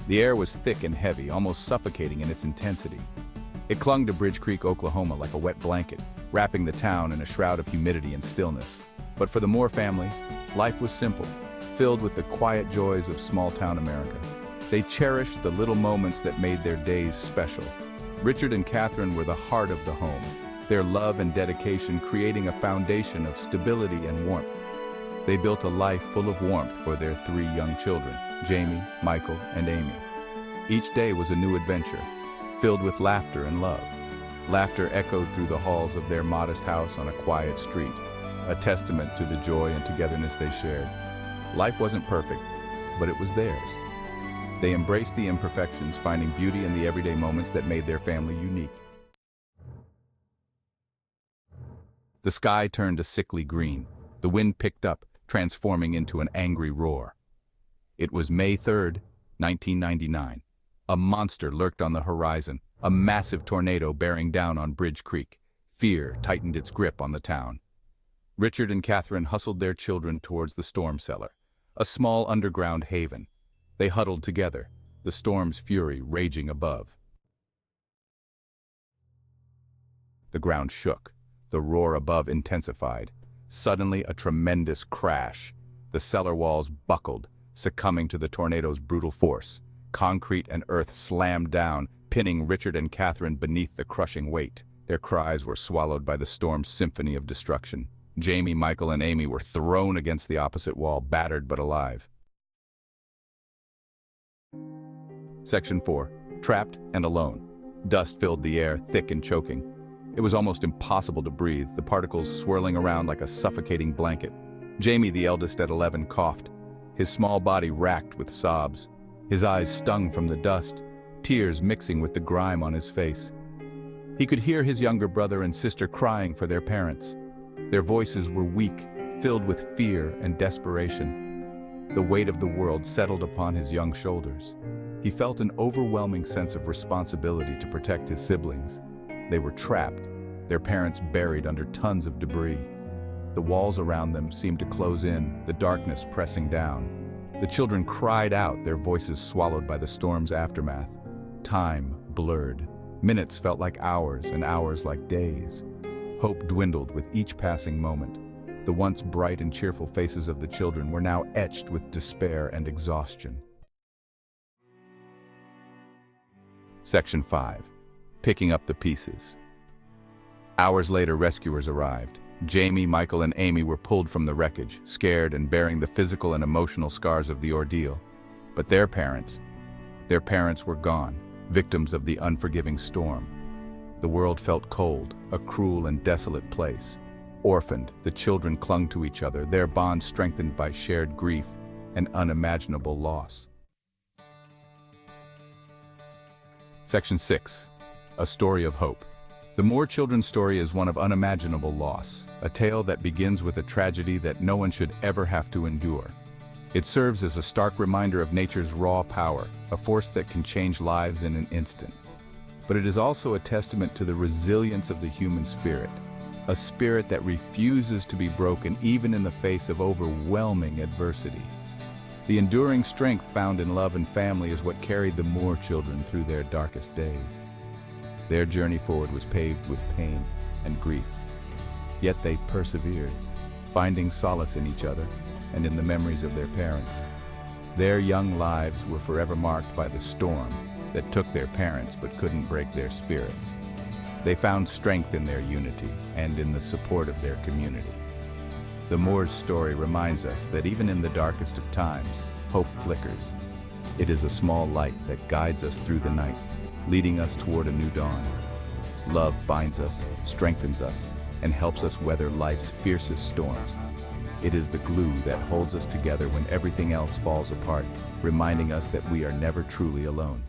The air was thick and heavy, almost suffocating in its intensity. It clung to Bridge Creek, Oklahoma like a wet blanket, wrapping the town in a shroud of humidity and stillness. But for the Moore family, life was simple, filled with the quiet joys of small-town America. They cherished the little moments that made their days special. Richard and Catherine were the heart of the home, their love and dedication creating a foundation of stability and warmth. They built a life full of warmth for their 3 young children, Jamie, Michael, and Amy. Each day was a new adventure, filled with laughter and love. Laughter echoed through the halls of their modest house on a quiet street, a testament to the joy and togetherness they shared. Life wasn't perfect, but it was theirs. They embraced the imperfections, finding beauty in the everyday moments that made their family unique. The sky turned a sickly green. The wind picked up, transforming into an angry roar. It was May 3rd, 1999. A monster lurked on the horizon, a massive tornado bearing down on Bridge Creek. Fear tightened its grip on the town. Richard and Catherine hustled their children towards the storm cellar, a small underground haven. They huddled together, the storm's fury raging above. The ground shook, the roar above intensified. Suddenly, a tremendous crash. The cellar walls buckled, succumbing to the tornado's brutal force. Concrete and earth slammed down, pinning Richard and Catherine beneath the crushing weight. Their cries were swallowed by the storm's symphony of destruction. Jamie, Michael, and Amy were thrown against the opposite wall, battered but alive. Section 4. Trapped and alone. Dust filled the air, thick and choking. It was almost impossible to breathe, the particles swirling around like a suffocating blanket. Jamie, the eldest at 11, coughed, his small body racked with sobs. His eyes stung from the dust, tears mixing with the grime on his face. He could hear his younger brother and sister crying for their parents. Their voices were weak, filled with fear and desperation. The weight of the world settled upon his young shoulders. He felt an overwhelming sense of responsibility to protect his siblings. They were trapped, their parents buried under tons of debris. The walls around them seemed to close in, the darkness pressing down. The children cried out, their voices swallowed by the storm's aftermath. Time blurred. Minutes felt like hours and hours like days. Hope dwindled with each passing moment. The once bright and cheerful faces of the children were now etched with despair and exhaustion. Section 5. Picking up the pieces. Hours later, rescuers arrived. Jamie, Michael, and Amy were pulled from the wreckage, scared and bearing the physical and emotional scars of the ordeal. But their parents were gone, victims of the unforgiving storm. The world felt cold, a cruel and desolate place. Orphaned, the children clung to each other, their bond strengthened by shared grief and unimaginable loss. Section 6. A story of hope. The Moore children's story is one of unimaginable loss, a tale that begins with a tragedy that no one should ever have to endure. It serves as a stark reminder of nature's raw power, a force that can change lives in an instant. But it is also a testament to the resilience of the human spirit, a spirit that refuses to be broken even in the face of overwhelming adversity. The enduring strength found in love and family is what carried the Moore children through their darkest days. Their journey forward was paved with pain and grief. Yet they persevered, finding solace in each other and in the memories of their parents. Their young lives were forever marked by the storm that took their parents but couldn't break their spirits. They found strength in their unity and in the support of their community. The Moore's story reminds us that even in the darkest of times, hope flickers. It is a small light that guides us through the night, leading us toward a new dawn. Love binds us, strengthens us, and helps us weather life's fiercest storms. It is the glue that holds us together when everything else falls apart, reminding us that we are never truly alone.